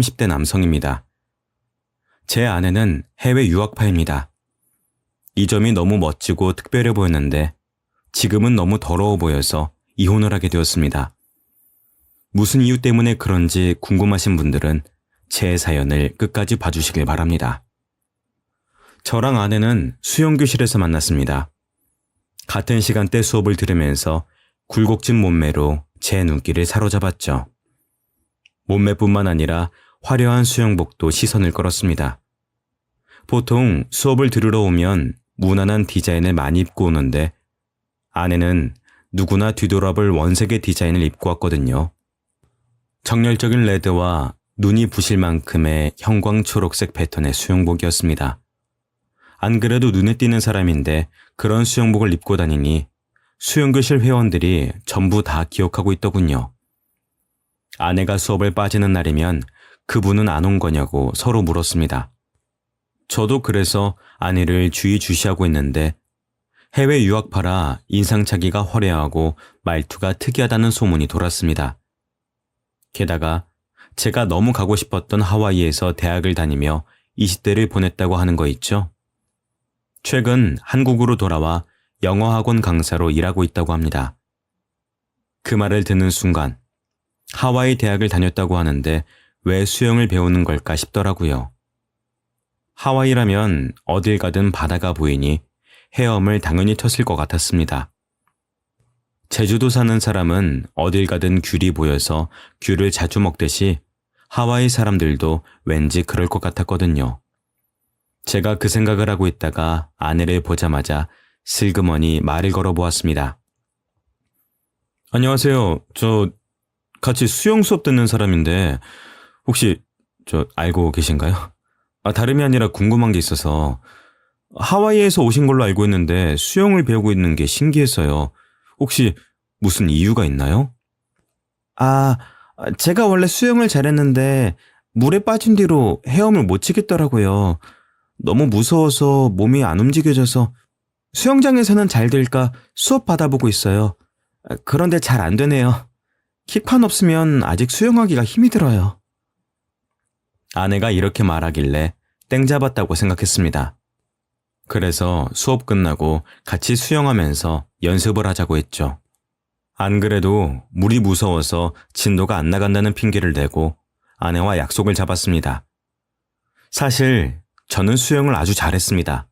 30대 남성입니다. 제 아내는 해외 유학파입니다. 이 점이 너무 멋지고 특별해 보였는데 지금은 너무 더러워 보여서 이혼을 하게 되었습니다. 무슨 이유 때문에 그런지 궁금하신 분들은 제 사연을 끝까지 봐주시길 바랍니다. 저랑 아내는 수영교실에서 만났습니다. 같은 시간대 수업을 들으면서 굴곡진 몸매로 제 눈길을 사로잡았죠. 몸매뿐만 아니라 화려한 수영복도 시선을 끌었습니다. 보통 수업을 들으러 오면 무난한 디자인을 많이 입고 오는데 아내는 누구나 뒤돌아볼 원색의 디자인을 입고 왔거든요. 정열적인 레드와 눈이 부실 만큼의 형광 초록색 패턴의 수영복이었습니다. 안 그래도 눈에 띄는 사람인데 그런 수영복을 입고 다니니 수영교실 회원들이 전부 다 기억하고 있더군요. 아내가 수업을 빠지는 날이면 그분은 안 온 거냐고 서로 물었습니다. 저도 그래서 아내를 주의주시하고 있는데 해외 유학파라 인상착의가 화려하고 말투가 특이하다는 소문이 돌았습니다. 게다가 제가 너무 가고 싶었던 하와이에서 대학을 다니며 20대를 보냈다고 하는 거 있죠? 최근 한국으로 돌아와 영어학원 강사로 일하고 있다고 합니다. 그 말을 듣는 순간 하와이 대학을 다녔다고 하는데 왜 수영을 배우는 걸까 싶더라고요. 하와이라면 어딜 가든 바다가 보이니 헤엄을 당연히 쳤을 것 같았습니다. 제주도 사는 사람은 어딜 가든 귤이 보여서 귤을 자주 먹듯이 하와이 사람들도 왠지 그럴 것 같았거든요. 제가 그 생각을 하고 있다가 아내를 보자마자 슬그머니 말을 걸어보았습니다. 안녕하세요. 저 같이 수영 수업 듣는 사람인데 혹시 저 알고 계신가요? 다름이 아니라 궁금한 게 있어서 하와이에서 오신 걸로 알고 있는데 수영을 배우고 있는 게 신기해서요. 혹시 무슨 이유가 있나요? 제가 원래 수영을 잘했는데 물에 빠진 뒤로 헤엄을 못 치겠더라고요. 너무 무서워서 몸이 안 움직여져서 수영장에서는 잘 될까 수업 받아보고 있어요. 그런데 잘 안 되네요. 킥판 없으면 아직 수영하기가 힘이 들어요. 아내가 이렇게 말하길래 땡 잡았다고 생각했습니다. 그래서 수업 끝나고 같이 수영하면서 연습을 하자고 했죠. 안 그래도 물이 무서워서 진도가 안 나간다는 핑계를 대고 아내와 약속을 잡았습니다. 사실 저는 수영을 아주 잘했습니다.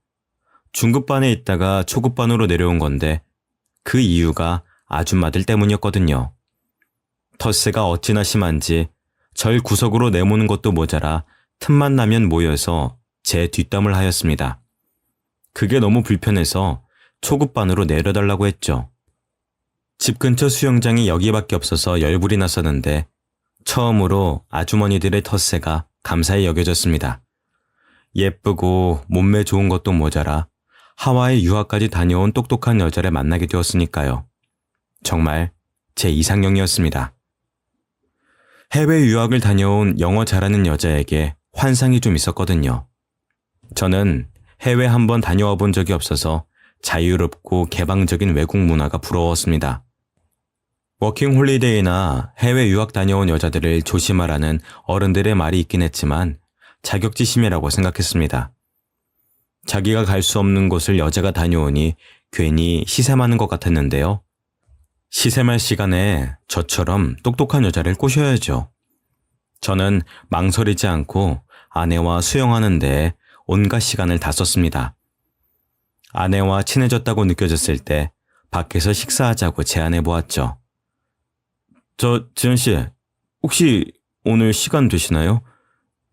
중급반에 있다가 초급반으로 내려온 건데 그 이유가 아줌마들 때문이었거든요. 텃세가 어찌나 심한지 절 구석으로 내모는 것도 모자라 틈만 나면 모여서 제 뒷담을 하였습니다. 그게 너무 불편해서 초급반으로 내려달라고 했죠. 집 근처 수영장이 여기밖에 없어서 열불이 났었는데 처음으로 아주머니들의 텃세가 감사히 여겨졌습니다. 예쁘고 몸매 좋은 것도 모자라 하와이 유학까지 다녀온 똑똑한 여자를 만나게 되었으니까요. 정말 제 이상형이었습니다. 해외 유학을 다녀온 영어 잘하는 여자에게 환상이 좀 있었거든요. 저는 해외 한번 다녀와 본 적이 없어서 자유롭고 개방적인 외국 문화가 부러웠습니다. 워킹 홀리데이나 해외 유학 다녀온 여자들을 조심하라는 어른들의 말이 있긴 했지만 자격지심이라고 생각했습니다. 자기가 갈 수 없는 곳을 여자가 다녀오니 괜히 시샘하는 것 같았는데요. 시샘할 시간에 저처럼 똑똑한 여자를 꼬셔야죠. 저는 망설이지 않고 아내와 수영하는 데에 온갖 시간을 다 썼습니다. 아내와 친해졌다고 느껴졌을 때 밖에서 식사하자고 제안해 보았죠. 지연씨, 혹시 오늘 시간 되시나요?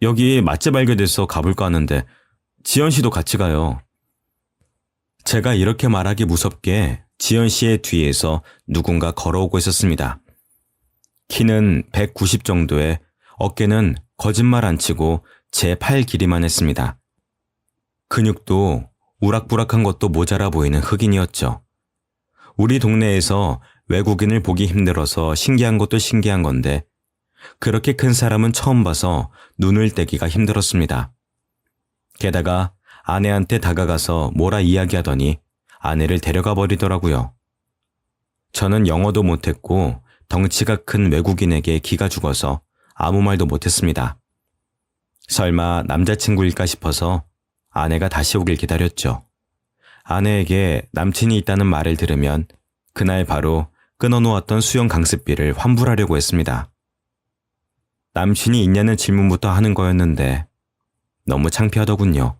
여기 맛집 알게 돼서 가볼까 하는데 지연씨도 같이 가요. 제가 이렇게 말하기 무섭게 지연씨의 뒤에서 누군가 걸어오고 있었습니다. 키는 190 정도에 어깨는 거짓말 안 치고 제 팔 길이만 했습니다. 근육도 우락부락한 것도 모자라 보이는 흑인이었죠. 우리 동네에서 외국인을 보기 힘들어서 신기한 것도 신기한 건데 그렇게 큰 사람은 처음 봐서 눈을 떼기가 힘들었습니다. 게다가 아내한테 다가가서 뭐라 이야기하더니 아내를 데려가 버리더라고요. 저는 영어도 못했고 덩치가 큰 외국인에게 기가 죽어서 아무 말도 못했습니다. 설마 남자친구일까 싶어서 아내가 다시 오길 기다렸죠. 아내에게 남친이 있다는 말을 들으면 그날 바로 끊어놓았던 수영 강습비를 환불하려고 했습니다. 남친이 있냐는 질문부터 하는 거였는데 너무 창피하더군요.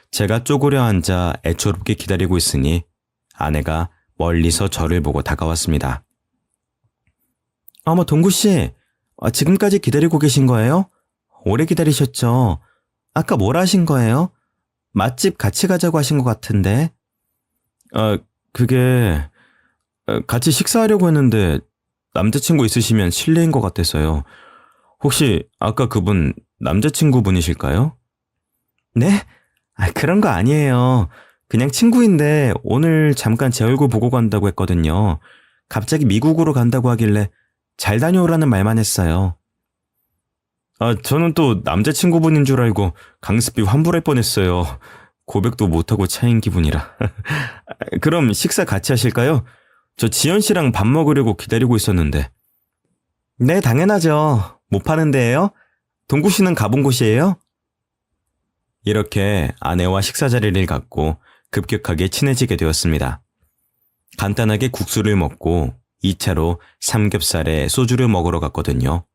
제가 쪼그려 앉아 애초롭게 기다리고 있으니 아내가 멀리서 저를 보고 다가왔습니다. 어머, 동구씨. 지금까지 기다리고 계신 거예요? 오래 기다리셨죠? 아까 뭐라 하신 거예요? 맛집 같이 가자고 하신 것 같은데. 그게 같이 식사하려고 했는데 남자친구 있으시면 실례인 것 같아서요. 혹시 아까 그분 남자친구분이실까요? 네? 그런 거 아니에요. 그냥 친구인데 오늘 잠깐 제 얼굴 보고 간다고 했거든요. 갑자기 미국으로 간다고 하길래 잘 다녀오라는 말만 했어요. 저는 또 남자친구분인 줄 알고 강습비 환불할 뻔했어요. 고백도 못하고 차인 기분이라. 그럼 식사 같이 하실까요? 저 지연 씨랑 밥 먹으려고 기다리고 있었는데. 네, 당연하죠. 못 파는 데예요? 동구 씨는 가본 곳이에요? 이렇게 아내와 식사 자리를 갖고 급격하게 친해지게 되었습니다. 간단하게 국수를 먹고 2차로 삼겹살에 소주를 먹으러 갔거든요.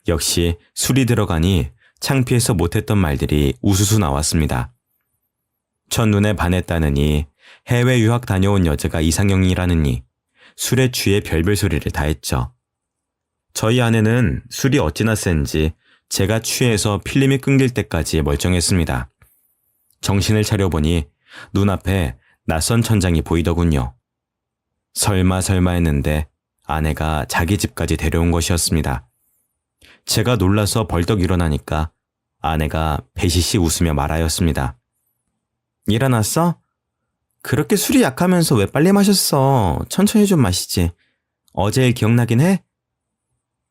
역시 술이 들어가니 창피해서 못했던 말들이 우수수 나왔습니다. 첫눈에 반했다느니, 해외 유학 다녀온 여자가 이상형이라느니, 술에 취해 별별 소리를 다 했죠. 저희 아내는 술이 어찌나 센지 제가 취해서 필름이 끊길 때까지 멀쩡했습니다. 정신을 차려보니 눈앞에 낯선 천장이 보이더군요. 설마 했는데 아내가 자기 집까지 데려온 것이었습니다. 제가 놀라서 벌떡 일어나니까 아내가 배시시 웃으며 말하였습니다. 일어났어? 그렇게 술이 약하면서 왜 빨리 마셨어? 천천히 좀 마시지. 어제 일 기억나긴 해?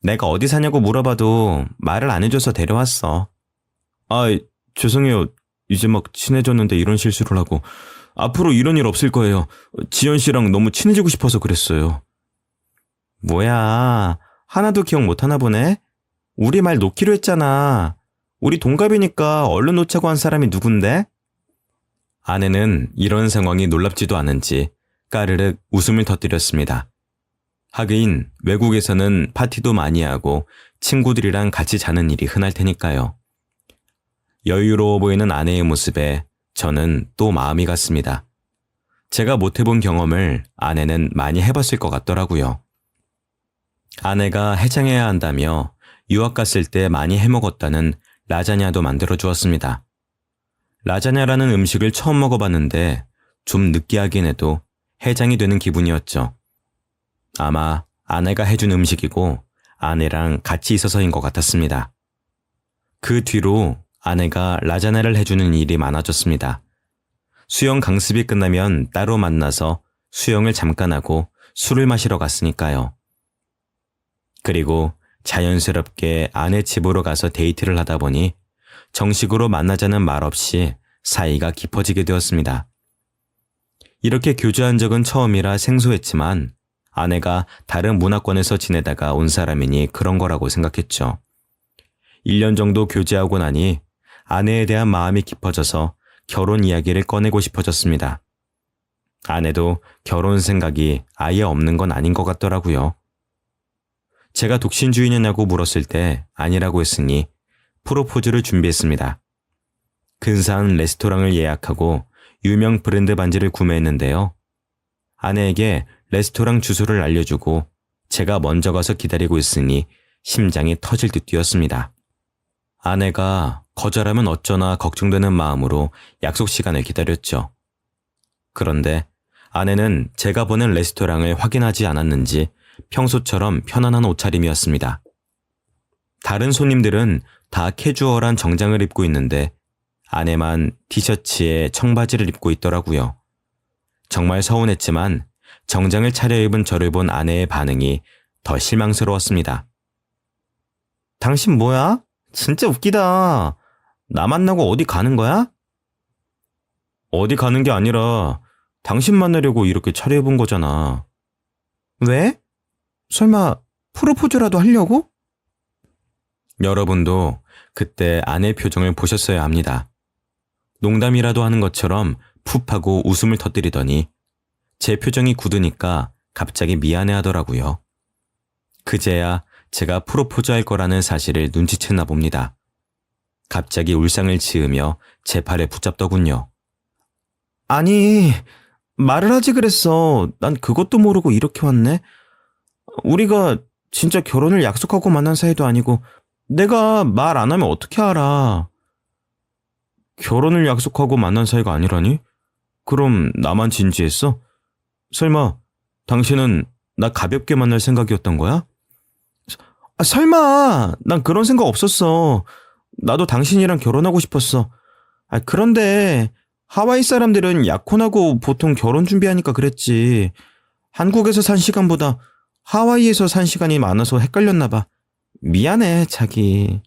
내가 어디 사냐고 물어봐도 말을 안 해줘서 데려왔어. 죄송해요. 이제 막 친해졌는데 이런 실수를 하고. 앞으로 이런 일 없을 거예요. 지연 씨랑 너무 친해지고 싶어서 그랬어요. 뭐야, 하나도 기억 못하나 보네? 우리 말 놓기로 했잖아. 우리 동갑이니까 얼른 놓자고 한 사람이 누군데? 아내는 이런 상황이 놀랍지도 않은지 까르륵 웃음을 터뜨렸습니다. 하긴 외국에서는 파티도 많이 하고 친구들이랑 같이 자는 일이 흔할 테니까요. 여유로워 보이는 아내의 모습에 저는 또 마음이 갔습니다. 제가 못 해본 경험을 아내는 많이 해봤을 것 같더라고요. 아내가 해장해야 한다며 유학 갔을 때 많이 해먹었다는 라자냐도 만들어 주었습니다. 라자냐라는 음식을 처음 먹어봤는데 좀 느끼하긴 해도 해장이 되는 기분이었죠. 아마 아내가 해준 음식이고 아내랑 같이 있어서인 것 같았습니다. 그 뒤로 아내가 라자냐를 해주는 일이 많아졌습니다. 수영 강습이 끝나면 따로 만나서 수영을 잠깐 하고 술을 마시러 갔으니까요. 그리고 자연스럽게 아내 집으로 가서 데이트를 하다 보니 정식으로 만나자는 말 없이 사이가 깊어지게 되었습니다. 이렇게 교제한 적은 처음이라 생소했지만 아내가 다른 문화권에서 지내다가 온 사람이니 그런 거라고 생각했죠. 1년 정도 교제하고 나니 아내에 대한 마음이 깊어져서 결혼 이야기를 꺼내고 싶어졌습니다. 아내도 결혼 생각이 아예 없는 건 아닌 것 같더라고요. 제가 독신주의냐고 물었을 때 아니라고 했으니 프로포즈를 준비했습니다. 근사한 레스토랑을 예약하고 유명 브랜드 반지를 구매했는데요. 아내에게 레스토랑 주소를 알려주고 제가 먼저 가서 기다리고 있으니 심장이 터질 듯 뛰었습니다. 아내가 거절하면 어쩌나 걱정되는 마음으로 약속 시간을 기다렸죠. 그런데 아내는 제가 보낸 레스토랑을 확인하지 않았는지 평소처럼 편안한 옷차림이었습니다. 다른 손님들은 다 캐주얼한 정장을 입고 있는데 아내만 티셔츠에 청바지를 입고 있더라고요. 정말 서운했지만 정장을 차려입은 저를 본 아내의 반응이 더 실망스러웠습니다. 당신 뭐야? 진짜 웃기다. 나 만나고 어디 가는 거야? 어디 가는 게 아니라 당신 만나려고 이렇게 차려입은 거잖아. 왜? 설마 프로포즈라도 하려고? 여러분도 그때 아내 표정을 보셨어야 합니다. 농담이라도 하는 것처럼 푹 하고 웃음을 터뜨리더니 제 표정이 굳으니까 갑자기 미안해 하더라고요. 그제야 제가 프로포즈할 거라는 사실을 눈치챘나 봅니다. 갑자기 울상을 지으며 제 팔에 붙잡더군요. 아니, 말을 하지 그랬어. 난 그것도 모르고 이렇게 왔네. 우리가 진짜 결혼을 약속하고 만난 사이도 아니고 내가 말 안 하면 어떻게 알아? 결혼을 약속하고 만난 사이가 아니라니? 그럼 나만 진지했어? 설마 당신은 나 가볍게 만날 생각이었던 거야? 설마 난 그런 생각 없었어. 나도 당신이랑 결혼하고 싶었어. 그런데 하와이 사람들은 약혼하고 보통 결혼 준비하니까 그랬지. 한국에서 산 시간보다 하와이에서 산 시간이 많아서 헷갈렸나 봐. 미안해, 자기.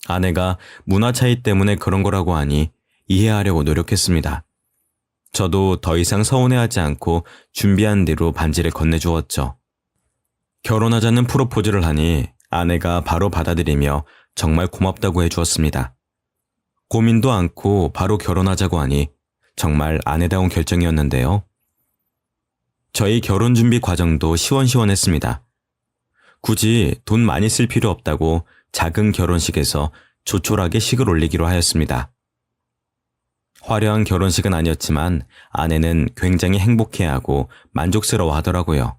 아내가 문화 차이 때문에 그런 거라고 하니 이해하려고 노력했습니다. 저도 더 이상 서운해하지 않고 준비한 대로 반지를 건네주었죠. 결혼하자는 프로포즈를 하니 아내가 바로 받아들이며 정말 고맙다고 해주었습니다. 고민도 않고 바로 결혼하자고 하니 정말 아내다운 결정이었는데요. 저희 결혼 준비 과정도 시원시원했습니다. 굳이 돈 많이 쓸 필요 없다고 작은 결혼식에서 조촐하게 식을 올리기로 하였습니다. 화려한 결혼식은 아니었지만 아내는 굉장히 행복해하고 만족스러워 하더라고요.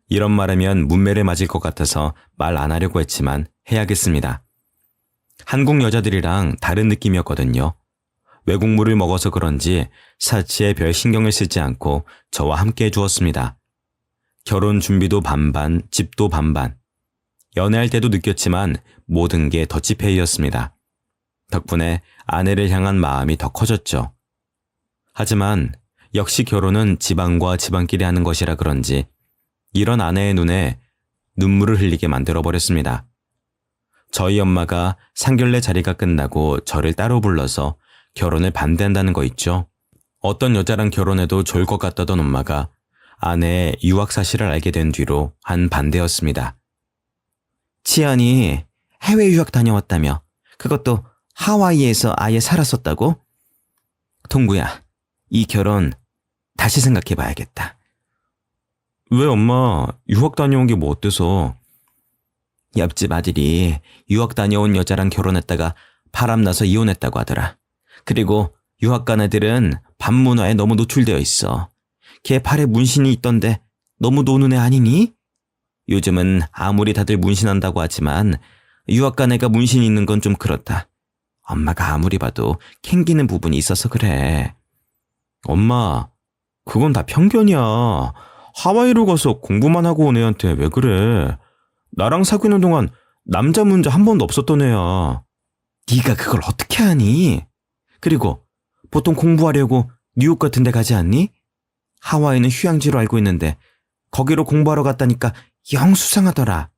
이런 말하면 문매를 맞을 것 같아서 말 안 하려고 했지만 해야겠습니다. 한국 여자들이랑 다른 느낌이었거든요. 외국물을 먹어서 그런지 사치에 별 신경을 쓰지 않고 저와 함께 해주었습니다. 결혼 준비도 반반, 집도 반반. 연애할 때도 느꼈지만 모든 게 더치페이였습니다. 덕분에 아내를 향한 마음이 더 커졌죠. 하지만 역시 결혼은 집안과 집안끼리 하는 것이라 그런지 이런 아내의 눈에 눈물을 흘리게 만들어버렸습니다. 저희 엄마가 상견례 자리가 끝나고 저를 따로 불러서 결혼을 반대한다는 거 있죠. 어떤 여자랑 결혼해도 좋을 것 같다던 엄마가 아내의 유학 사실을 알게 된 뒤로 한 반대였습니다. 치안이 해외 유학 다녀왔다며. 그것도 하와이에서 아예 살았었다고? 동구야, 이 결혼 다시 생각해봐야겠다. 왜 엄마, 유학 다녀온 게 뭐 어때서? 옆집 아들이 유학 다녀온 여자랑 결혼했다가 바람나서 이혼했다고 하더라. 그리고 유학 간 애들은 반문화에 너무 노출되어 있어. 걔 팔에 문신이 있던데 너무 노는 애 아니니? 요즘은 아무리 다들 문신한다고 하지만 유학 간 애가 문신이 있는 건 좀 그렇다. 엄마가 아무리 봐도 캥기는 부분이 있어서 그래. 엄마, 그건 다 편견이야. 하와이로 가서 공부만 하고 온 애한테 왜 그래? 나랑 사귀는 동안 남자 문제 한 번도 없었던 애야. 네가 그걸 어떻게 아니? 그리고 보통 공부하려고 뉴욕 같은 데 가지 않니? 하와이는 휴양지로 알고 있는데 거기로 공부하러 갔다니까 영 수상하더라.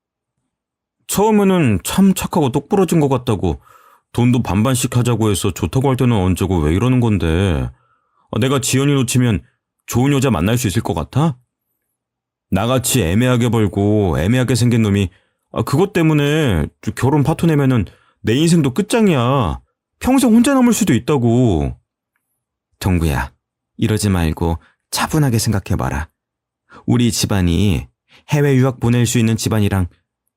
처음에는 참 착하고 똑부러진 것 같다고 돈도 반반씩 하자고 해서 좋다고 할 때는 언제고 왜 이러는 건데. 내가 지연이 놓치면 좋은 여자 만날 수 있을 것 같아? 나같이 애매하게 벌고 애매하게 생긴 놈이 그것 때문에 결혼 파토 내면은 내 인생도 끝장이야. 평생 혼자 남을 수도 있다고. 동구야, 이러지 말고 차분하게 생각해봐라. 우리 집안이 해외 유학 보낼 수 있는 집안이랑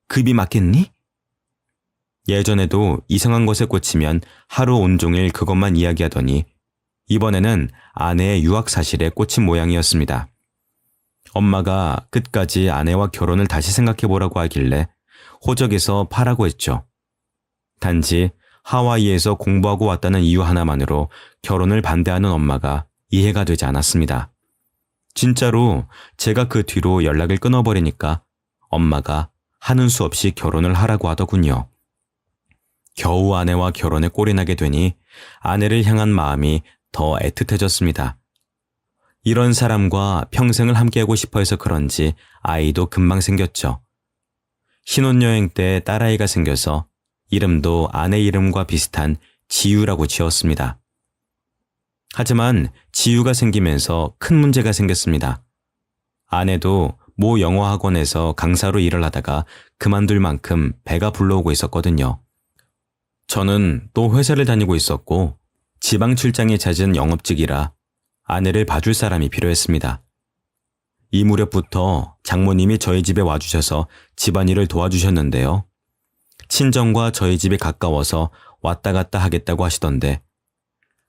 급이 맞겠니? 예전에도 이상한 것에 꽂히면 하루 온종일 그것만 이야기하더니 이번에는 아내의 유학 사실에 꽂힌 모양이었습니다. 엄마가 끝까지 아내와 결혼을 다시 생각해보라고 하길래 호적에서 파라고 했죠. 단지 하와이에서 공부하고 왔다는 이유 하나만으로 결혼을 반대하는 엄마가 이해가 되지 않았습니다. 진짜로 제가 그 뒤로 연락을 끊어버리니까 엄마가 하는 수 없이 결혼을 하라고 하더군요. 겨우 아내와 결혼에 꼴이 나게 되니 아내를 향한 마음이 더 애틋해졌습니다. 이런 사람과 평생을 함께하고 싶어 해서 그런지 아이도 금방 생겼죠. 신혼여행 때 딸아이가 생겨서 이름도 아내 이름과 비슷한 지유라고 지었습니다. 하지만 지유가 생기면서 큰 문제가 생겼습니다. 아내도 모 영어 학원에서 강사로 일을 하다가 그만둘 만큼 배가 불러오고 있었거든요. 저는 또 회사를 다니고 있었고 지방 출장이 잦은 영업직이라 아내를 봐줄 사람이 필요했습니다. 이 무렵부터 장모님이 저희 집에 와주셔서 집안일을 도와주셨는데요. 친정과 저희 집이 가까워서 왔다 갔다 하겠다고 하시던데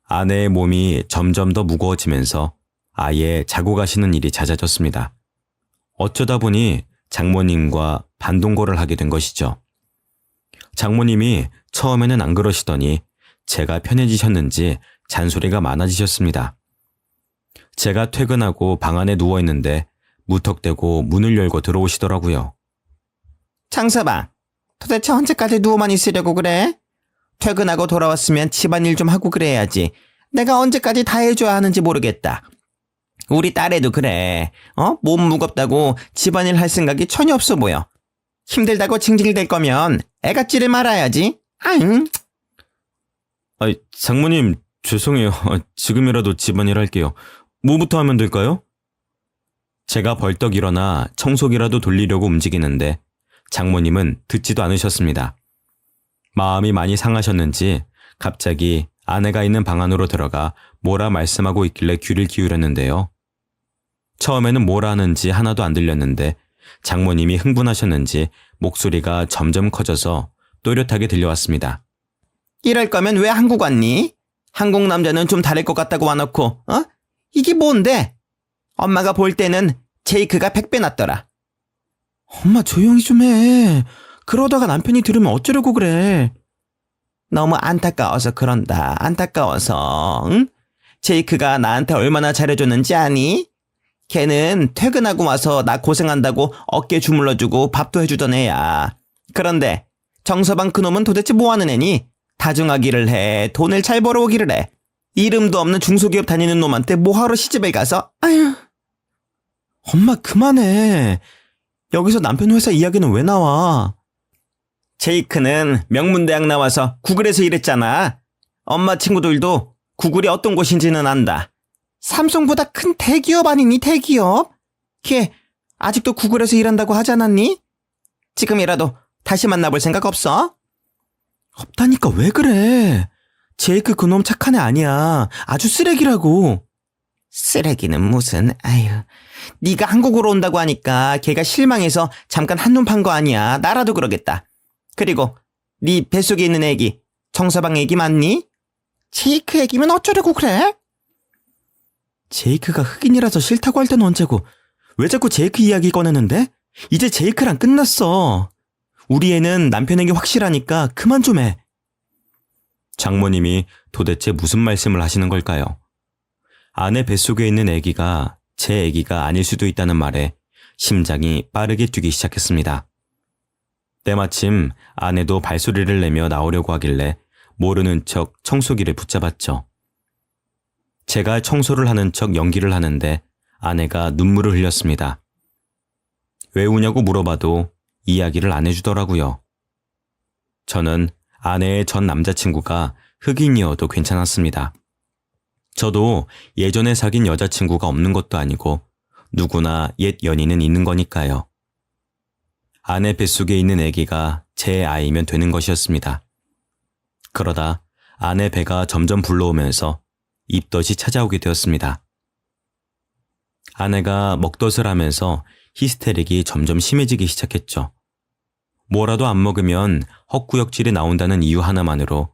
아내의 몸이 점점 더 무거워지면서 아예 자고 가시는 일이 잦아졌습니다. 어쩌다 보니 장모님과 반동거를 하게 된 것이죠. 장모님이 처음에는 안 그러시더니 제가 편해지셨는지 잔소리가 많아지셨습니다. 제가 퇴근하고 방 안에 누워있는데 무턱대고 문을 열고 들어오시더라고요. 장서방, 도대체 언제까지 누워만 있으려고 그래? 퇴근하고 돌아왔으면 집안일 좀 하고 그래야지. 내가 언제까지 다 해줘야 하는지 모르겠다. 우리 딸애도 그래. 몸 무겁다고 집안일 할 생각이 전혀 없어 보여. 힘들다고 징징댈 거면 애가찌를 말아야지. 아잉. 장모님 죄송해요. 지금이라도 집안일 할게요. 뭐부터 하면 될까요? 제가 벌떡 일어나 청소기라도 돌리려고 움직이는데 장모님은 듣지도 않으셨습니다. 마음이 많이 상하셨는지 갑자기 아내가 있는 방 안으로 들어가 뭐라 말씀하고 있길래 귀를 기울였는데요. 처음에는 뭐라 하는지 하나도 안 들렸는데 장모님이 흥분하셨는지 목소리가 점점 커져서 또렷하게 들려왔습니다. 이럴 거면 왜 한국 왔니? 한국 남자는 좀 다를 것 같다고 와놓고, 이게 뭔데? 엄마가 볼 때는 제이크가 100배 낫더라. 엄마 조용히 좀 해. 그러다가 남편이 들으면 어쩌려고 그래. 너무 안타까워서 그런다. 안타까워서. 응? 제이크가 나한테 얼마나 잘해줬는지 아니? 걔는 퇴근하고 와서 나 고생한다고 어깨 주물러주고 밥도 해주던 애야. 그런데 정서방 그놈은 도대체 뭐하는 애니? 다중아기를 해. 돈을 잘 벌어오기를 해. 이름도 없는 중소기업 다니는 놈한테 뭐하러 시집을 가서? 아휴. 엄마 그만해. 여기서 남편 회사 이야기는 왜 나와? 제이크는 명문대학 나와서 구글에서 일했잖아. 엄마 친구들도 구글이 어떤 곳인지는 안다. 삼성보다 큰 대기업 아니니 대기업? 걔 아직도 구글에서 일한다고 하지 않았니? 지금이라도 다시 만나볼 생각 없어? 없다니까 왜 그래? 제이크 그놈 착한 애 아니야. 아주 쓰레기라고. 쓰레기는 무슨, 아유. 네가 한국으로 온다고 하니까 걔가 실망해서 잠깐 한눈 판 거 아니야. 나라도 그러겠다. 그리고 네 뱃속에 있는 애기, 정서방 애기 맞니? 제이크 애기면 어쩌려고 그래? 제이크가 흑인이라서 싫다고 할 때는 언제고 왜 자꾸 제이크 이야기 꺼내는데? 이제 제이크랑 끝났어. 우리 애는 남편에게 확실하니까 그만 좀 해. 장모님이 도대체 무슨 말씀을 하시는 걸까요? 아내 뱃속에 있는 아기가 제 아기가 아닐 수도 있다는 말에 심장이 빠르게 뛰기 시작했습니다. 때마침 아내도 발소리를 내며 나오려고 하길래 모르는 척 청소기를 붙잡았죠. 제가 청소를 하는 척 연기를 하는데 아내가 눈물을 흘렸습니다. 왜 우냐고 물어봐도 이야기를 안 해주더라고요. 저는 아내의 전 남자친구가 흑인이어도 괜찮았습니다. 저도 예전에 사귄 여자친구가 없는 것도 아니고 누구나 옛 연인은 있는 거니까요. 아내 뱃속에 있는 아기가 제 아이면 되는 것이었습니다. 그러다 아내 배가 점점 불러오면서 입덧이 찾아오게 되었습니다. 아내가 먹덧을 하면서 히스테릭이 점점 심해지기 시작했죠. 뭐라도 안 먹으면 헛구역질이 나온다는 이유 하나만으로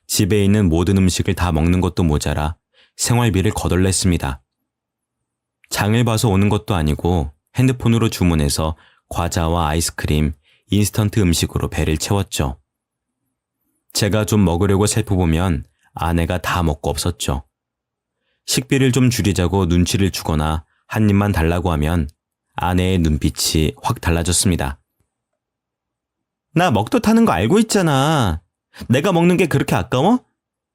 집에 있는 모든 음식을 다 먹는 것도 모자라 생활비를 거덜냈습니다. 장을 봐서 오는 것도 아니고 핸드폰으로 주문해서 과자와 아이스크림, 인스턴트 음식으로 배를 채웠죠. 제가 좀 먹으려고 살펴보면 아내가 다 먹고 없었죠. 식비를 좀 줄이자고 눈치를 주거나 한 입만 달라고 하면 아내의 눈빛이 확 달라졌습니다. 나 먹덧 하는 거 알고 있잖아. 내가 먹는 게 그렇게 아까워?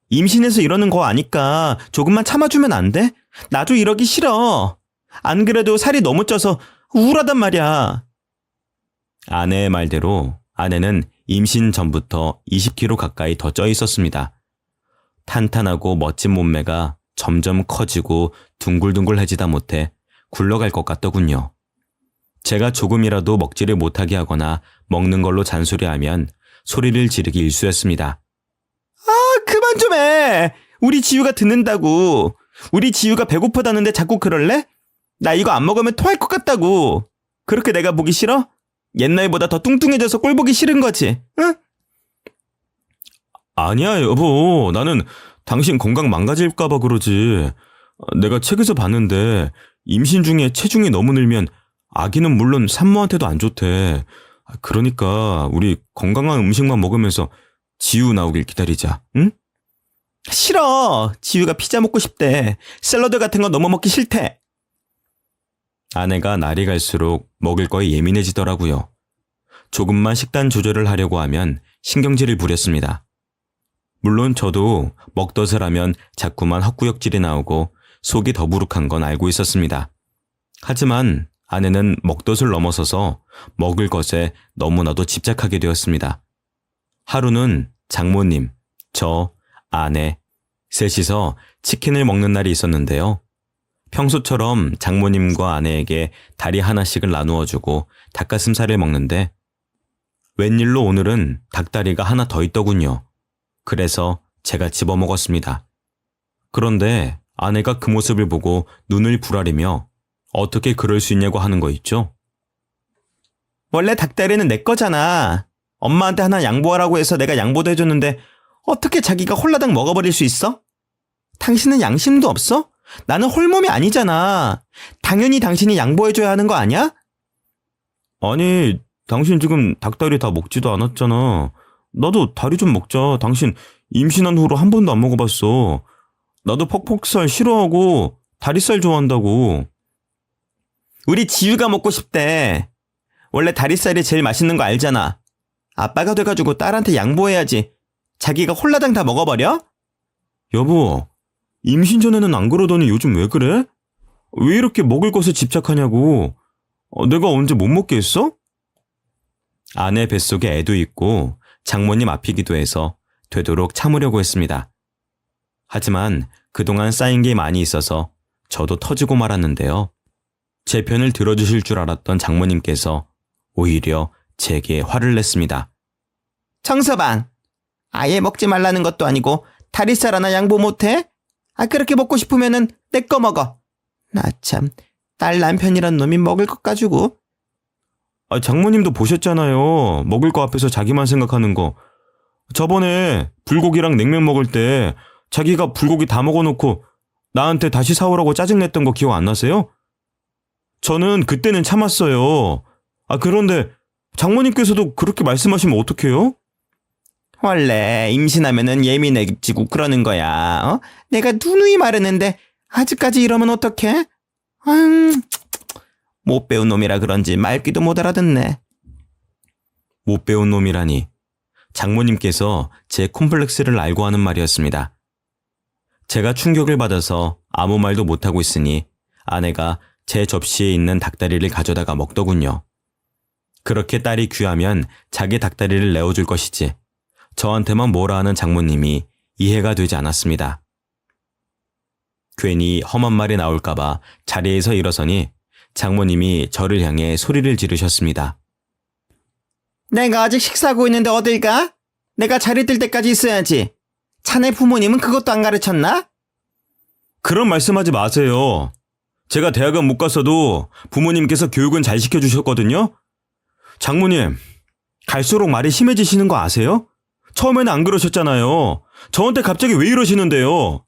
임신해서 이러는 거 아니까 조금만 참아주면 안 돼? 나도 이러기 싫어. 안 그래도 살이 너무 쪄서 우울하단 말이야. 아내의 말대로 아내는 임신 전부터 20kg 가까이 더 쪄 있었습니다. 탄탄하고 멋진 몸매가 점점 커지고 둥글둥글해지다 못해 굴러갈 것 같더군요. 제가 조금이라도 먹지를 못하게 하거나 먹는 걸로 잔소리하면 소리를 지르기 일쑤였습니다. 그만 좀 해. 우리 지유가 듣는다고. 우리 지유가 배고프다는데 자꾸 그럴래? 나 이거 안 먹으면 토할 것 같다고. 그렇게 내가 보기 싫어? 옛날보다 더 뚱뚱해져서 꼴 보기 싫은 거지, 응? 아니야, 여보. 나는 당신 건강 망가질까봐 그러지. 내가 책에서 봤는데 임신 중에 체중이 너무 늘면 아기는 물론 산모한테도 안 좋대. 그러니까 우리 건강한 음식만 먹으면서 지유 나오길 기다리자, 응? 싫어. 지유가 피자 먹고 싶대. 샐러드 같은 거 너무 먹기 싫대. 아내가 날이 갈수록 먹을 거에 예민해지더라고요. 조금만 식단 조절을 하려고 하면 신경질을 부렸습니다. 물론 저도 먹덧을 하면 자꾸만 헛구역질이 나오고 속이 더부룩한 건 알고 있었습니다. 하지만 아내는 먹덧을 넘어서서 먹을 것에 너무나도 집착하게 되었습니다. 하루는 장모님, 저, 아내, 셋이서 치킨을 먹는 날이 있었는데요. 평소처럼 장모님과 아내에게 다리 하나씩을 나누어 주고 닭가슴살을 먹는데 웬일로 오늘은 닭다리가 하나 더 있더군요. 그래서 제가 집어먹었습니다. 그런데 아내가 그 모습을 보고 눈을 부라리며 어떻게 그럴 수 있냐고 하는 거 있죠? 원래 닭다리는 내 거잖아. 엄마한테 하나 양보하라고 해서 내가 양보도 해줬는데 어떻게 자기가 홀라당 먹어버릴 수 있어? 당신은 양심도 없어? 나는 홀몸이 아니잖아. 당연히 당신이 양보해줘야 하는 거 아니야? 아니, 당신 지금 닭다리 다 먹지도 않았잖아. 나도 다리 좀 먹자. 당신 임신한 후로 한 번도 안 먹어봤어. 나도 퍽퍽살 싫어하고 다리살 좋아한다고. 우리 지유가 먹고 싶대. 원래 다리살이 제일 맛있는 거 알잖아. 아빠가 돼가지고 딸한테 양보해야지. 자기가 홀라당 다 먹어버려? 여보, 임신 전에는 안 그러더니 요즘 왜 그래? 왜 이렇게 먹을 것에 집착하냐고. 내가 언제 못 먹게 했어? 아내 뱃속에 애도 있고 장모님 앞이기도 해서 되도록 참으려고 했습니다. 하지만 그동안 쌓인 게 많이 있어서 저도 터지고 말았는데요. 제 편을 들어주실 줄 알았던 장모님께서 오히려 제게 화를 냈습니다. 청서방, 아예 먹지 말라는 것도 아니고 다리살 하나 양보 못해? 그렇게 먹고 싶으면은 내 거 먹어. 나 참, 딸 남편이란 놈이 먹을 것 가지고. 장모님도 보셨잖아요. 먹을 거 앞에서 자기만 생각하는 거. 저번에 불고기랑 냉면 먹을 때 자기가 불고기 다 먹어놓고 나한테 다시 사오라고 짜증냈던 거 기억 안 나세요? 저는 그때는 참았어요. 그런데 장모님께서도 그렇게 말씀하시면 어떡해요? 원래 임신하면은 예민해지고 그러는 거야. 내가 누누이 말했는데 아직까지 이러면 어떡해? 못 배운 놈이라 그런지 말귀도 못 알아듣네. 못 배운 놈이라니. 장모님께서 제 콤플렉스를 알고 하는 말이었습니다. 제가 충격을 받아서 아무 말도 못하고 있으니 아내가 제 접시에 있는 닭다리를 가져다가 먹더군요. 그렇게 딸이 귀하면 자기 닭다리를 내어줄 것이지 저한테만 뭐라 하는 장모님이 이해가 되지 않았습니다. 괜히 험한 말이 나올까봐 자리에서 일어서니 장모님이 저를 향해 소리를 지르셨습니다. 내가 아직 식사하고 있는데 어딜 가? 내가 자리 뜰 때까지 있어야지. 자네 부모님은 그것도 안 가르쳤나? 그런 말씀하지 마세요. 제가 대학은 못 갔어도 부모님께서 교육은 잘 시켜주셨거든요. 장모님, 갈수록 말이 심해지시는 거 아세요? 처음에는 안 그러셨잖아요. 저한테 갑자기 왜 이러시는데요?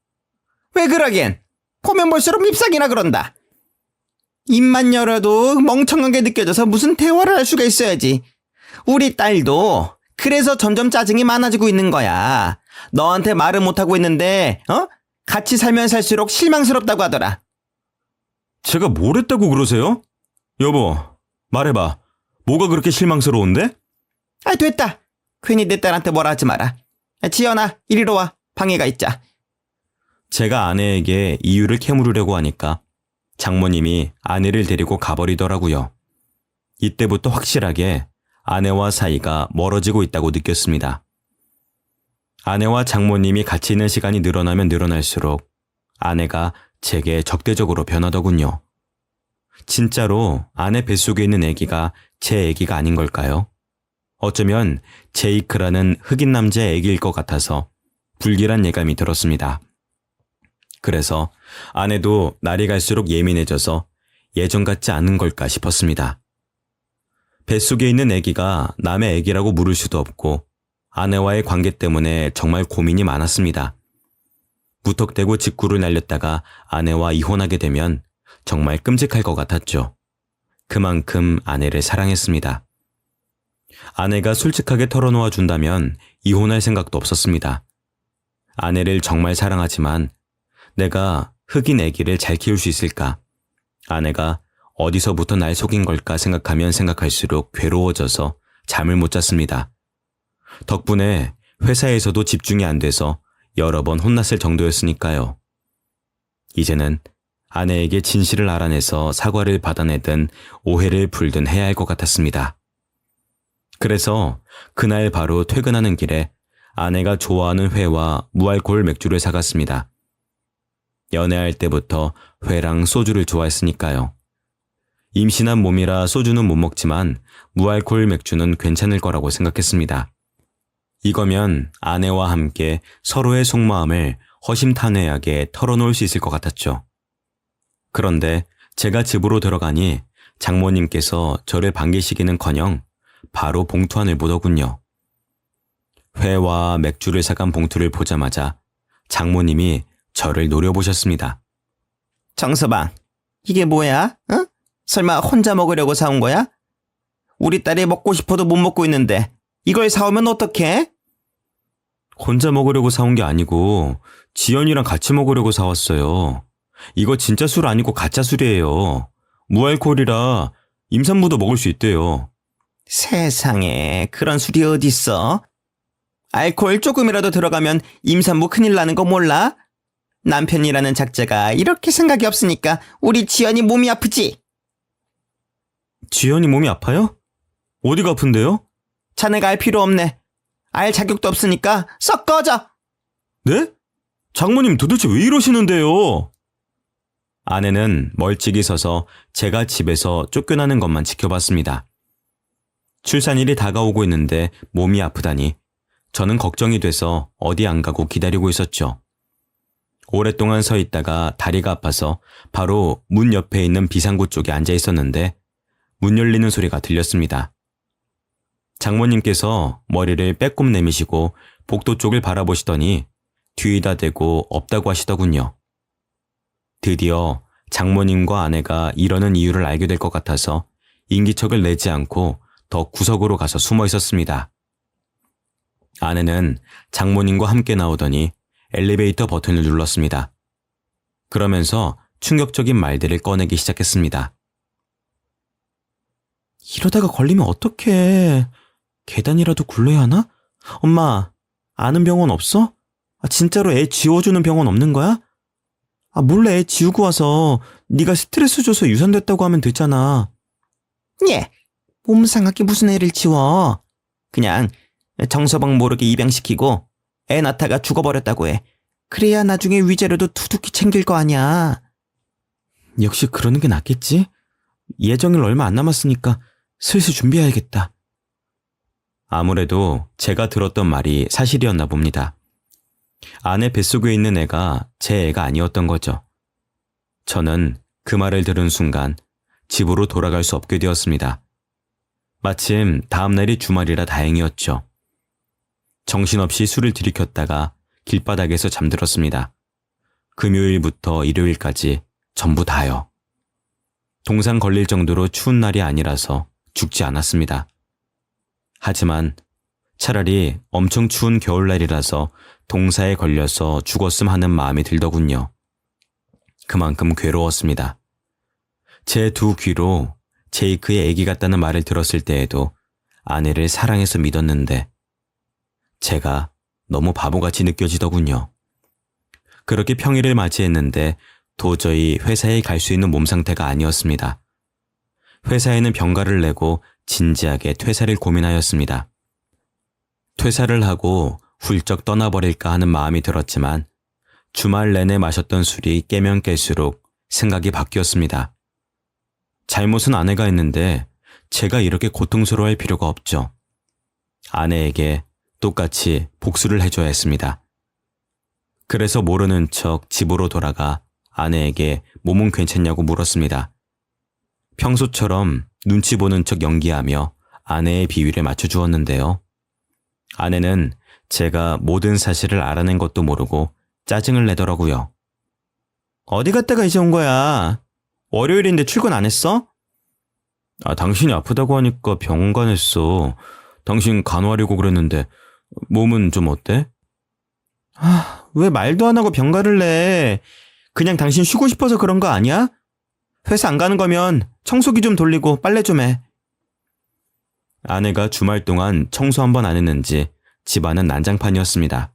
왜 그러긴? 보면 볼수록 밉상이나 그런다. 입만 열어도 멍청하게 느껴져서 무슨 대화를 할 수가 있어야지. 우리 딸도 그래서 점점 짜증이 많아지고 있는 거야. 너한테 말을 못하고 있는데 같이 살면 살수록 실망스럽다고 하더라. 제가 뭘 했다고 그러세요? 여보, 말해봐. 뭐가 그렇게 실망스러운데? 됐다. 괜히 내 딸한테 뭐라 하지 마라. 지연아, 이리로 와. 방해가 있자. 제가 아내에게 이유를 캐물으려고 하니까 장모님이 아내를 데리고 가버리더라고요. 이때부터 확실하게 아내와 사이가 멀어지고 있다고 느꼈습니다. 아내와 장모님이 같이 있는 시간이 늘어나면 늘어날수록 아내가 제게 적대적으로 변하더군요. 진짜로 아내 뱃속에 있는 아기가 제 아기가 아닌 걸까요? 어쩌면 제이크라는 흑인 남자의 아기일 것 같아서 불길한 예감이 들었습니다. 그래서 아내도 날이 갈수록 예민해져서 예전 같지 않은 걸까 싶었습니다. 뱃속에 있는 아기가 남의 아기라고 물을 수도 없고 아내와의 관계 때문에 정말 고민이 많았습니다. 무턱대고 직구를 날렸다가 아내와 이혼하게 되면 정말 끔찍할 것 같았죠. 그만큼 아내를 사랑했습니다. 아내가 솔직하게 털어놓아 준다면 이혼할 생각도 없었습니다. 아내를 정말 사랑하지만 내가 흑인 아기를 잘 키울 수 있을까? 아내가 어디서부터 날 속인 걸까 생각하면 생각할수록 괴로워져서 잠을 못 잤습니다. 덕분에 회사에서도 집중이 안 돼서 여러 번 혼났을 정도였으니까요. 이제는 아내에게 진실을 알아내서 사과를 받아내든 오해를 풀든 해야 할 것 같았습니다. 그래서 그날 바로 퇴근하는 길에 아내가 좋아하는 회와 무알코올 맥주를 사갔습니다. 연애할 때부터 회랑 소주를 좋아했으니까요. 임신한 몸이라 소주는 못 먹지만 무알코올 맥주는 괜찮을 거라고 생각했습니다. 이거면 아내와 함께 서로의 속마음을 허심탄회하게 털어놓을 수 있을 것 같았죠. 그런데 제가 집으로 들어가니 장모님께서 저를 반기시기는커녕 바로 봉투 안을 보더군요. 회와 맥주를 사간 봉투를 보자마자 장모님이 저를 노려보셨습니다. 정서방, 이게 뭐야? 어? 설마 혼자 먹으려고 사온 거야? 우리 딸이 먹고 싶어도 못 먹고 있는데 이걸 사오면 어떡해? 혼자 먹으려고 사온 게 아니고 지연이랑 같이 먹으려고 사왔어요. 이거 진짜 술 아니고 가짜 술이에요. 무알코올이라 임산부도 먹을 수 있대요. 세상에, 그런 술이 어딨어? 알코올 조금이라도 들어가면 임산부 큰일 나는 거 몰라? 남편이라는 작자가 이렇게 생각이 없으니까 우리 지연이 몸이 아프지? 지연이 몸이 아파요? 어디가 아픈데요? 자네가 알 필요 없네. 알 자격도 없으니까 썩 꺼져. 네? 장모님 도대체 왜 이러시는데요? 아내는 멀찍이 서서 제가 집에서 쫓겨나는 것만 지켜봤습니다. 출산일이 다가오고 있는데 몸이 아프다니 저는 걱정이 돼서 어디 안 가고 기다리고 있었죠. 오랫동안 서 있다가 다리가 아파서 바로 문 옆에 있는 비상구 쪽에 앉아 있었는데 문 열리는 소리가 들렸습니다. 장모님께서 머리를 빼꼼 내미시고 복도 쪽을 바라보시더니 뒤에다 대고 없다고 하시더군요. 드디어 장모님과 아내가 이러는 이유를 알게 될 것 같아서 인기척을 내지 않고 더 구석으로 가서 숨어 있었습니다. 아내는 장모님과 함께 나오더니 엘리베이터 버튼을 눌렀습니다. 그러면서 충격적인 말들을 꺼내기 시작했습니다. 이러다가 걸리면 어떡해. 계단이라도 굴러야 하나? 엄마, 아는 병원 없어? 진짜로 애 지워주는 병원 없는 거야? 몰래 애 지우고 와서 네가 스트레스 줘서 유산됐다고 하면 되잖아. 예, 몸 상하게 무슨 애를 지워. 그냥 정서방 모르게 입양시키고 애 낳다가 죽어버렸다고 해. 그래야 나중에 위자료도 두둑히 챙길 거 아니야. 역시 그러는 게 낫겠지? 예정일 얼마 안 남았으니까 슬슬 준비해야겠다. 아무래도 제가 들었던 말이 사실이었나 봅니다. 아내 뱃속에 있는 애가 제 애가 아니었던 거죠. 저는 그 말을 들은 순간 집으로 돌아갈 수 없게 되었습니다. 마침 다음 날이 주말이라 다행이었죠. 정신없이 술을 들이켰다가 길바닥에서 잠들었습니다. 금요일부터 일요일까지 전부 다요. 동상 걸릴 정도로 추운 날이 아니라서 죽지 않았습니다. 하지만 차라리 엄청 추운 겨울날이라서 동사에 걸려서 죽었음 하는 마음이 들더군요. 그만큼 괴로웠습니다. 제 두 귀로 제이크의 아기 같다는 말을 들었을 때에도 아내를 사랑해서 믿었는데 제가 너무 바보같이 느껴지더군요. 그렇게 평일을 맞이했는데 도저히 회사에 갈 수 있는 몸 상태가 아니었습니다. 회사에는 병가를 내고 진지하게 퇴사를 고민하였습니다. 퇴사를 하고 훌쩍 떠나버릴까 하는 마음이 들었지만 주말 내내 마셨던 술이 깨면 깰수록 생각이 바뀌었습니다. 잘못은 아내가 했는데 제가 이렇게 고통스러워할 필요가 없죠. 아내에게 똑같이 복수를 해줘야 했습니다. 그래서 모르는 척 집으로 돌아가 아내에게 몸은 괜찮냐고 물었습니다. 평소처럼 눈치 보는 척 연기하며 아내의 비위를 맞춰주었는데요. 아내는 제가 모든 사실을 알아낸 것도 모르고 짜증을 내더라고요. 어디 갔다가 이제 온 거야? 월요일인데 출근 안 했어? 당신이 아프다고 하니까 병원 가냈어. 당신 간호하려고 그랬는데 몸은 좀 어때? 왜 말도 안 하고 병가를 내? 그냥 당신 쉬고 싶어서 그런 거 아니야? 회사 안 가는 거면 청소기 좀 돌리고 빨래 좀 해. 아내가 주말 동안 청소 한 번 안 했는지 집안은 난장판이었습니다.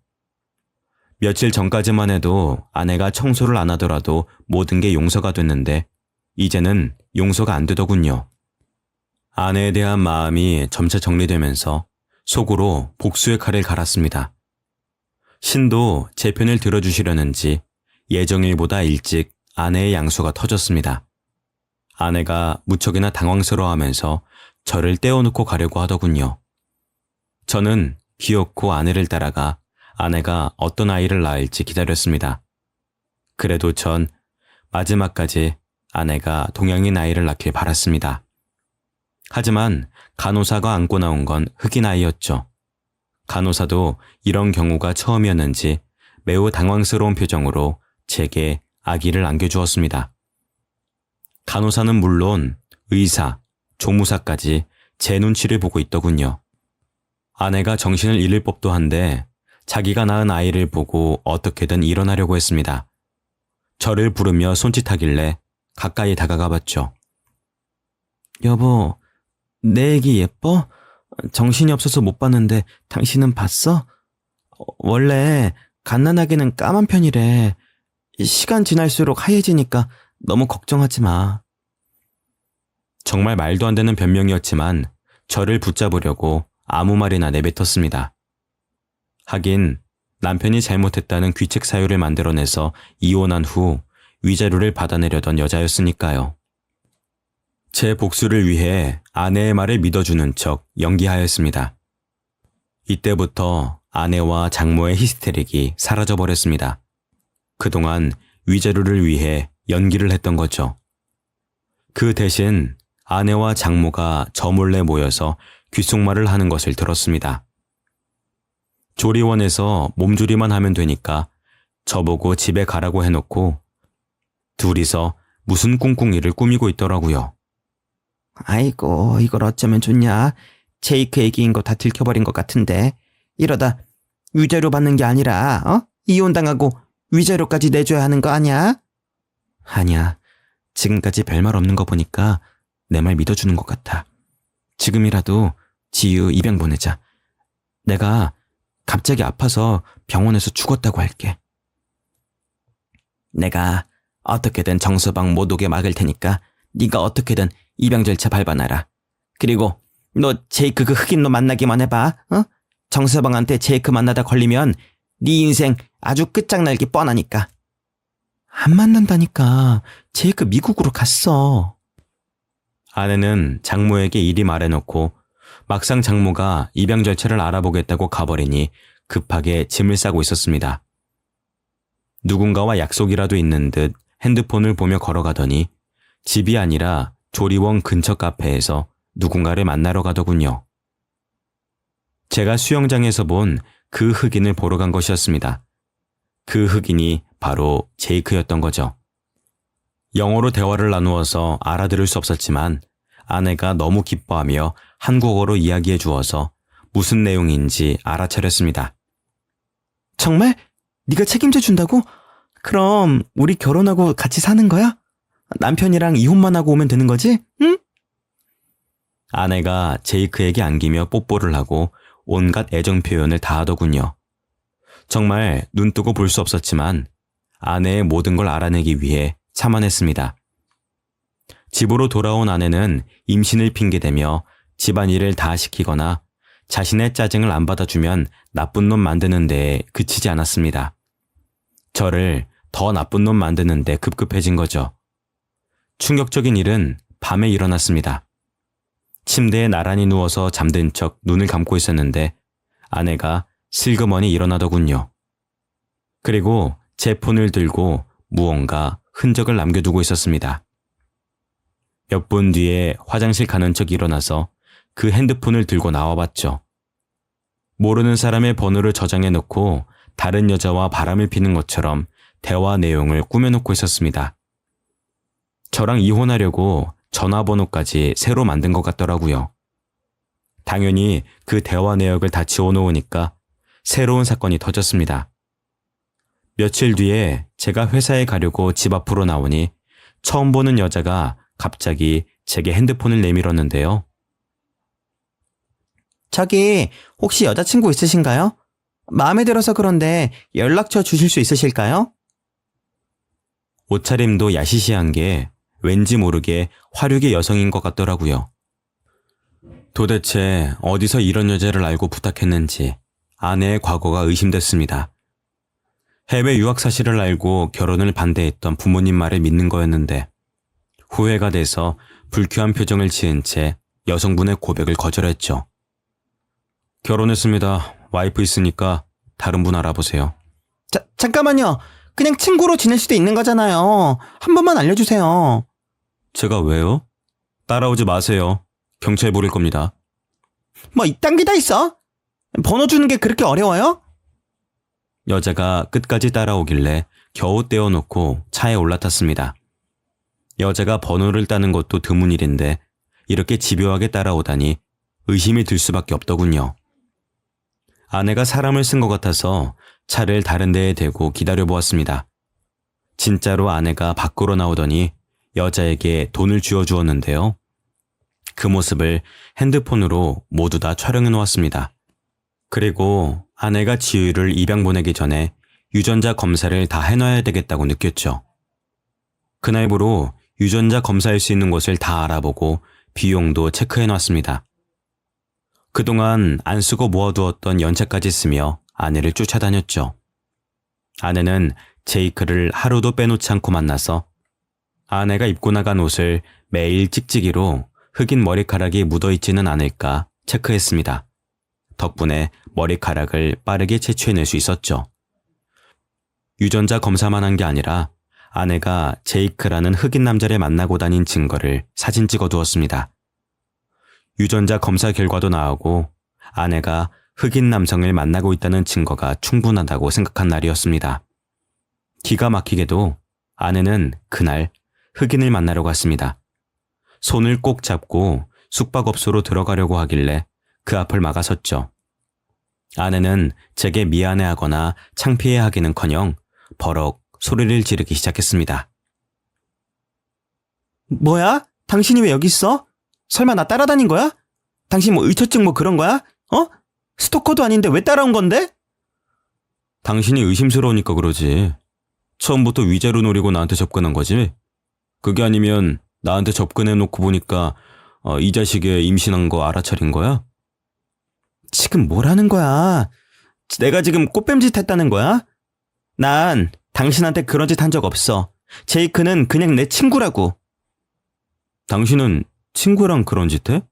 며칠 전까지만 해도 아내가 청소를 안 하더라도 모든 게 용서가 됐는데 이제는 용서가 안 되더군요. 아내에 대한 마음이 점차 정리되면서 속으로 복수의 칼을 갈았습니다. 신도 제 편을 들어주시려는지 예정일보다 일찍 아내의 양수가 터졌습니다. 아내가 무척이나 당황스러워하면서 저를 떼어놓고 가려고 하더군요. 저는 기어코 아내를 따라가 아내가 어떤 아이를 낳을지 기다렸습니다. 그래도 전 마지막까지 아내가 동양인 아이를 낳길 바랐습니다. 하지만 간호사가 안고 나온 건 흑인 아이였죠. 간호사도 이런 경우가 처음이었는지 매우 당황스러운 표정으로 제게 아기를 안겨주었습니다. 간호사는 물론 의사, 조무사까지 제 눈치를 보고 있더군요. 아내가 정신을 잃을 법도 한데 자기가 낳은 아이를 보고 어떻게든 일어나려고 했습니다. 저를 부르며 손짓하길래 가까이 다가가 봤죠. 여보, 내 애기 예뻐? 정신이 없어서 못 봤는데 당신은 봤어? 원래 갓난아기는 까만 편이래. 시간 지날수록 하얘지니까 너무 걱정하지 마. 정말 말도 안 되는 변명이었지만 저를 붙잡으려고 아무 말이나 내뱉었습니다. 하긴 남편이 잘못했다는 귀책 사유를 만들어내서 이혼한 후 위자료를 받아내려던 여자였으니까요. 제 복수를 위해 아내의 말을 믿어주는 척 연기하였습니다. 이때부터 아내와 장모의 히스테릭이 사라져버렸습니다. 그동안 위자료를 위해 연기를 했던 거죠. 그 대신 아내와 장모가 저 몰래 모여서 귓속말을 하는 것을 들었습니다. 조리원에서 몸조리만 하면 되니까 저보고 집에 가라고 해놓고 둘이서 무슨 꿍꿍이를 꾸미고 있더라고요. 아이고, 이걸 어쩌면 좋냐? 제이크 얘기인 거 다 들켜버린 것 같은데. 이러다 위자료 받는 게 아니라 이혼당하고 위자료까지 내줘야 하는 거 아니야? 아니야. 지금까지 별말 없는 거 보니까 내 말 믿어주는 것 같아. 지금이라도 지유 입양 보내자. 내가 갑자기 아파서 병원에서 죽었다고 할게. 내가 어떻게든 정서방 못 오게 막을 테니까 네가 어떻게든 입양 절차 밟아놔라. 그리고 너 제이크 그 흑인 놈 만나기만 해봐. 정서방한테 제이크 만나다 걸리면 네 인생 아주 끝장날기 뻔하니까. 안 만난다니까. 제이크 미국으로 갔어. 아내는 장모에게 이리 말해놓고 막상 장모가 입양 절차를 알아보겠다고 가버리니 급하게 짐을 싸고 있었습니다. 누군가와 약속이라도 있는 듯 핸드폰을 보며 걸어가더니 집이 아니라 조리원 근처 카페에서 누군가를 만나러 가더군요. 제가 수영장에서 본 그 흑인을 보러 간 것이었습니다. 그 흑인이 바로 제이크였던 거죠. 영어로 대화를 나누어서 알아들을 수 없었지만 아내가 너무 기뻐하며 한국어로 이야기해 주어서 무슨 내용인지 알아차렸습니다. 정말? 네가 책임져 준다고? 그럼 우리 결혼하고 같이 사는 거야? 남편이랑 이혼만 하고 오면 되는 거지? 응? 아내가 제이크에게 안기며 뽀뽀를 하고 온갖 애정 표현을 다 하더군요. 정말 눈뜨고 볼 수 없었지만 아내의 모든 걸 알아내기 위해 참아냈습니다. 집으로 돌아온 아내는 임신을 핑계대며 집안일을 다 시키거나 자신의 짜증을 안 받아주면 나쁜 놈 만드는 데에 그치지 않았습니다. 저를 더 나쁜 놈 만드는 데 급급해진 거죠. 충격적인 일은 밤에 일어났습니다. 침대에 나란히 누워서 잠든 척 눈을 감고 있었는데 아내가 슬그머니 일어나더군요. 그리고 제 폰을 들고 무언가 흔적을 남겨두고 있었습니다. 몇 분 뒤에 화장실 가는 척 일어나서 그 핸드폰을 들고 나와봤죠. 모르는 사람의 번호를 저장해 놓고 다른 여자와 바람을 피는 것처럼 대화 내용을 꾸며놓고 있었습니다. 저랑 이혼하려고 전화번호까지 새로 만든 것 같더라고요. 당연히 그 대화 내역을 다 지워놓으니까 새로운 사건이 터졌습니다. 며칠 뒤에 제가 회사에 가려고 집 앞으로 나오니 처음 보는 여자가 갑자기 제게 핸드폰을 내밀었는데요. 저기 혹시 여자친구 있으신가요? 마음에 들어서 그런데 연락처 주실 수 있으실까요? 옷차림도 야시시한 게 왠지 모르게 화류계 여성인 것 같더라고요. 도대체 어디서 이런 여자를 알고 부탁했는지 아내의 과거가 의심됐습니다. 해외 유학 사실을 알고 결혼을 반대했던 부모님 말을 믿는 거였는데 후회가 돼서 불쾌한 표정을 지은 채 여성분의 고백을 거절했죠. 결혼했습니다. 와이프 있으니까 다른 분 알아보세요. 잠깐만요. 그냥 친구로 지낼 수도 있는 거잖아요. 한 번만 알려주세요. 제가 왜요? 따라오지 마세요. 경찰 부를 겁니다. 뭐 이딴 게 다 있어? 번호 주는 게 그렇게 어려워요? 여자가 끝까지 따라오길래 겨우 떼어놓고 차에 올라탔습니다. 여자가 번호를 따는 것도 드문 일인데 이렇게 집요하게 따라오다니 의심이 들 수밖에 없더군요. 아내가 사람을 쓴 것 같아서 차를 다른 데에 대고 기다려보았습니다. 진짜로 아내가 밖으로 나오더니 여자에게 돈을 쥐어주었는데요. 그 모습을 핸드폰으로 모두 다 촬영해 놓았습니다. 그리고 아내가 지유를 입양 보내기 전에 유전자 검사를 다 해놔야 되겠다고 느꼈죠. 그날부로 유전자 검사할 수 있는 곳을 다 알아보고 비용도 체크해 놨습니다. 그동안 안 쓰고 모아두었던 연차까지 쓰며 아내를 쫓아다녔죠. 아내는 제이크를 하루도 빼놓지 않고 만나서 아내가 입고 나간 옷을 매일 찍찍이로 흑인 머리카락이 묻어있지는 않을까 체크했습니다. 덕분에 머리카락을 빠르게 채취해낼 수 있었죠. 유전자 검사만 한 게 아니라 아내가 제이크라는 흑인 남자를 만나고 다닌 증거를 사진 찍어 두었습니다. 유전자 검사 결과도 나오고 아내가 흑인 남성을 만나고 있다는 증거가 충분하다고 생각한 날이었습니다. 기가 막히게도 아내는 그날 흑인을 만나러 갔습니다. 손을 꼭 잡고 숙박업소로 들어가려고 하길래 그 앞을 막아섰죠. 아내는 제게 미안해하거나 창피해하기는커녕 버럭 소리를 지르기 시작했습니다. 뭐야? 당신이 왜 여기 있어? 설마 나 따라다닌 거야? 당신 뭐 의처증 뭐 그런 거야? 어? 스토커도 아닌데 왜 따라온 건데? 당신이 의심스러우니까 그러지. 처음부터 위자료 노리고 나한테 접근한 거지? 그게 아니면 나한테 접근해놓고 보니까 이 자식이 임신한 거 알아차린 거야? 지금 뭘 하는 거야? 내가 지금 꽃뱀짓 했다는 거야? 난 당신한테 그런 짓 한 적 없어. 제이크는 그냥 내 친구라고. 당신은 친구랑 그런 짓 해?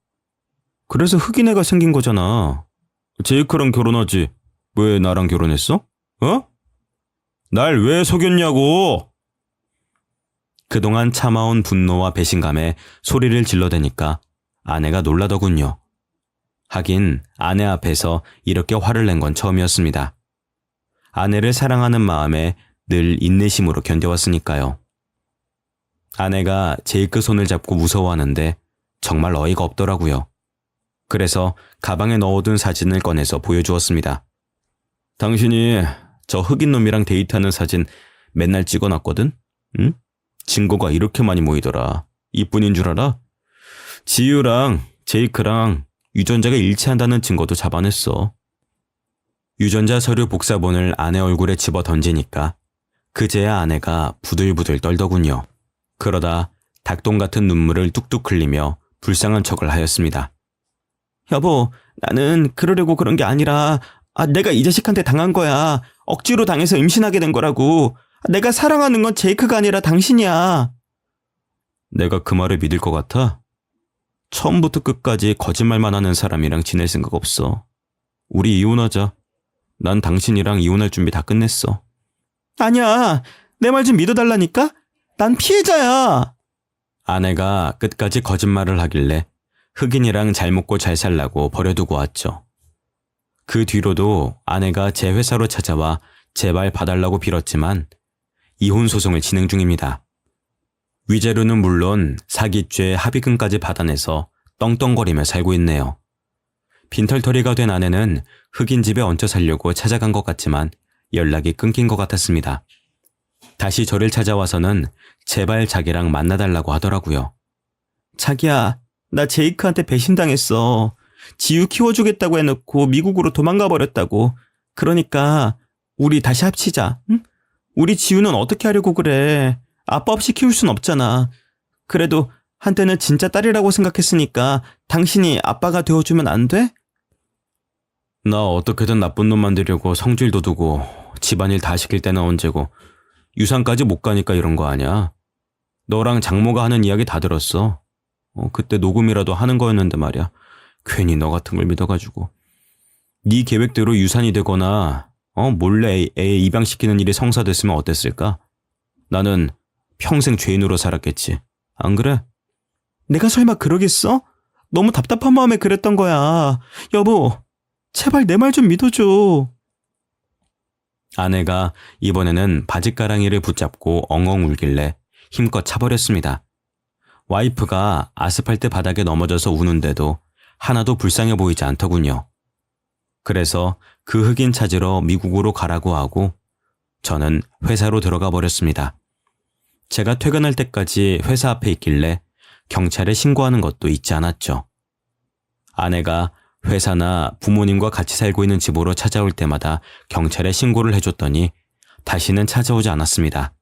그래서 흑인 애가 생긴 거잖아. 제이크랑 결혼하지. 왜 나랑 결혼했어? 어? 날 왜 속였냐고! 그동안 참아온 분노와 배신감에 소리를 질러대니까 아내가 놀라더군요. 하긴 아내 앞에서 이렇게 화를 낸 건 처음이었습니다. 아내를 사랑하는 마음에 늘 인내심으로 견뎌왔으니까요. 아내가 제이크 손을 잡고 무서워하는데 정말 어이가 없더라고요. 그래서 가방에 넣어둔 사진을 꺼내서 보여주었습니다. 당신이 저 흑인 놈이랑 데이트하는 사진 맨날 찍어놨거든? 응? 증거가 이렇게 많이 모이더라. 이뿐인 줄 알아? 지유랑 제이크랑 유전자가 일치한다는 증거도 잡아냈어. 유전자 서류 복사본을 아내 얼굴에 집어 던지니까 그제야 아내가 부들부들 떨더군요. 그러다 닭똥 같은 눈물을 뚝뚝 흘리며 불쌍한 척을 하였습니다. 여보, 나는 그러려고 그런 게 아니라 내가 이 자식한테 당한 거야. 억지로 당해서 임신하게 된 거라고. 내가 사랑하는 건 제이크가 아니라 당신이야. 내가 그 말을 믿을 것 같아? 처음부터 끝까지 거짓말만 하는 사람이랑 지낼 생각 없어. 우리 이혼하자. 난 당신이랑 이혼할 준비 다 끝냈어. 아니야. 내 말 좀 믿어달라니까? 난 피해자야. 아내가 끝까지 거짓말을 하길래 흑인이랑 잘 먹고 잘 살라고 버려두고 왔죠. 그 뒤로도 아내가 제 회사로 찾아와 제발 봐달라고 빌었지만 이혼 소송을 진행 중입니다. 위자료는 물론 사기죄 합의금까지 받아내서 떵떵거리며 살고 있네요. 빈털터리가 된 아내는 흑인 집에 얹혀 살려고 찾아간 것 같지만 연락이 끊긴 것 같았습니다. 다시 저를 찾아와서는 제발 자기랑 만나달라고 하더라고요. 자기야, 나 제이크한테 배신당했어. 지유 키워주겠다고 해놓고 미국으로 도망가 버렸다고. 그러니까 우리 다시 합치자. 응? 우리 지유는 어떻게 하려고 그래. 아빠 없이 키울 순 없잖아. 그래도 한때는 진짜 딸이라고 생각했으니까 당신이 아빠가 되어주면 안 돼? 나 어떻게든 나쁜 놈 만들려고 성질도 두고 집안일 다 시킬 때는 언제고 유산까지 못 가니까 이런 거 아니야. 너랑 장모가 하는 이야기 다 들었어. 그때 녹음이라도 하는 거였는데 말이야. 괜히 너 같은 걸 믿어가지고. 네 계획대로 유산이 되거나 몰래 애 입양시키는 일이 성사됐으면 어땠을까? 나는 평생 죄인으로 살았겠지. 안 그래? 내가 설마 그러겠어? 너무 답답한 마음에 그랬던 거야. 여보, 제발 내 말 좀 믿어줘. 아내가 이번에는 바짓가랑이를 붙잡고 엉엉 울길래 힘껏 차버렸습니다. 와이프가 아스팔트 바닥에 넘어져서 우는데도 하나도 불쌍해 보이지 않더군요. 그래서 그 흑인 찾으러 미국으로 가라고 하고 저는 회사로 들어가 버렸습니다. 제가 퇴근할 때까지 회사 앞에 있길래 경찰에 신고하는 것도 잊지 않았죠. 아내가 회사나 부모님과 같이 살고 있는 집으로 찾아올 때마다 경찰에 신고를 해줬더니 다시는 찾아오지 않았습니다.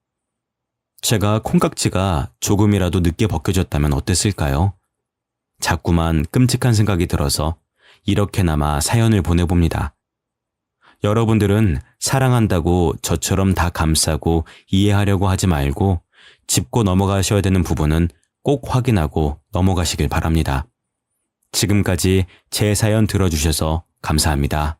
제가 콩깍지가 조금이라도 늦게 벗겨졌다면 어땠을까요? 자꾸만 끔찍한 생각이 들어서 이렇게나마 사연을 보내봅니다. 여러분들은 사랑한다고 저처럼 다 감싸고 이해하려고 하지 말고 짚고 넘어가셔야 되는 부분은 꼭 확인하고 넘어가시길 바랍니다. 지금까지 제 사연 들어주셔서 감사합니다.